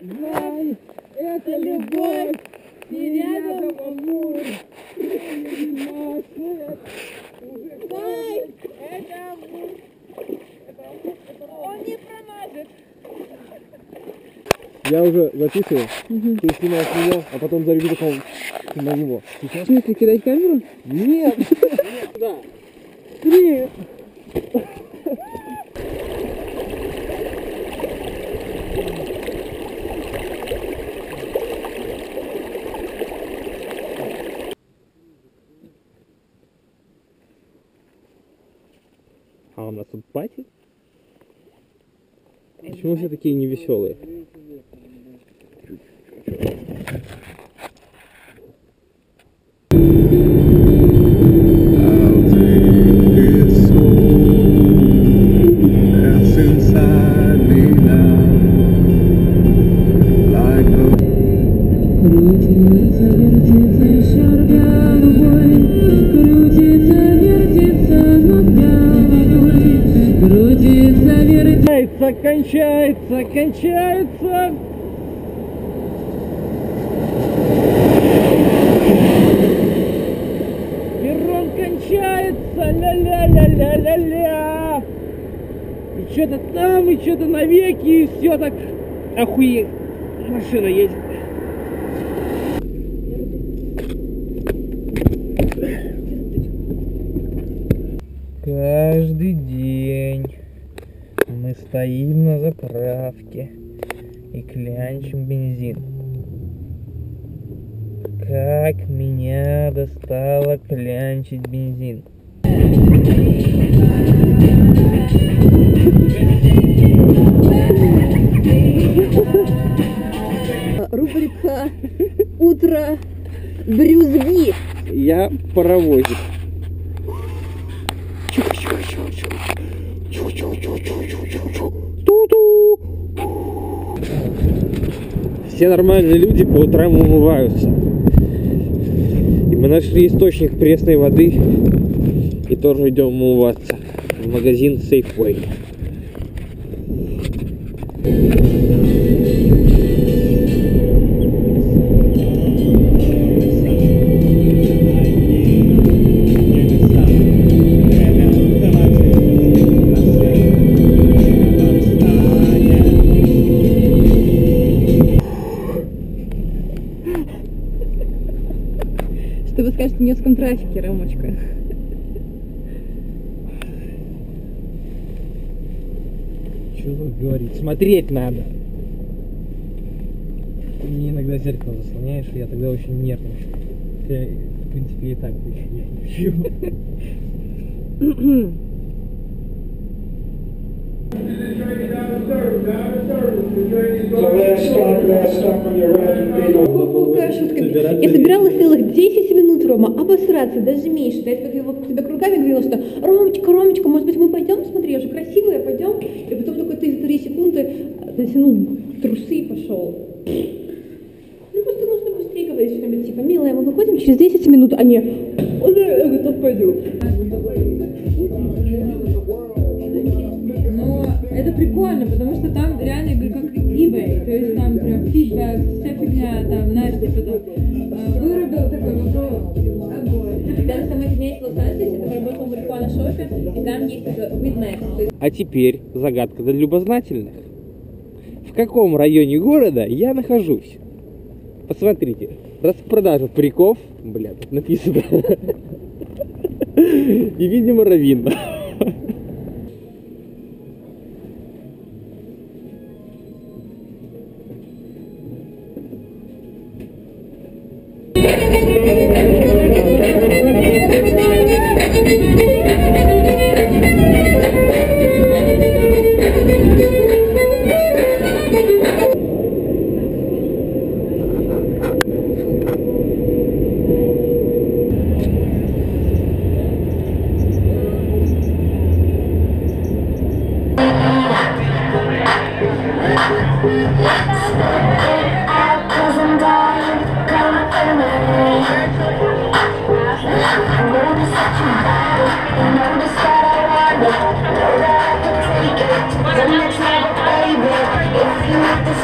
Знай, это любовь, и рядом амур. Знай, это амур. Он не промажет. Я уже записываю, ты снимаешь меня, а потом заряди такого на него. В смысле, кидать камеру? Нет! Да. Привет. А у нас тут пати? Почему все такие невеселые? Кончается! Перрон кончается! Ля-ля-ля-ля-ля-ля! И что-то там, и что-то навеки, и все так охуеть. Машина едет. Каждый день мы стоим на заправке и клянчим бензин. Как меня достало клянчить бензин. Рубрика «Утро брюзги». Я паровозик. Все нормальные люди по утрам умываются. И мы нашли источник пресной воды и тоже идем умываться в магазин Safeway. Что вы скажете в Невском трафике, Ромочка? Что тут говорить? Смотреть надо. Ты мне иногда зеркало заслоняешь, и я тогда очень нервничаю. Хотя, в принципе, и так очень нервничаю. Какая шутка. Я собиралась целых 10 минут, Рома, обосраться, даже меньше. Я тебя кругами говорила, что Ромочка, Ромочка, может быть, мы пойдем? Смотри, я же красивая, пойдем. И потом только ты за 3 секунды натянул трусы и пошел. Ну, просто нужно быстрее говорить что-нибудь, типа, милая, мы выходим через 10 минут, а не, я готов пойдем. Но это прикольно, потому что там реально как eBay, то есть там прям фидбэк, вся фигня, там, знаешь, типа там, вырубил такой вопрос, огонь. Даже самое фигня в Лос-Анджелесе, это работал в Марихуана Шопе, и там есть Widmax. А теперь загадка для любознательных. В каком районе города я нахожусь? Посмотрите, распродажа париков, бля, тут написано. И, видимо, Равин. If you hit the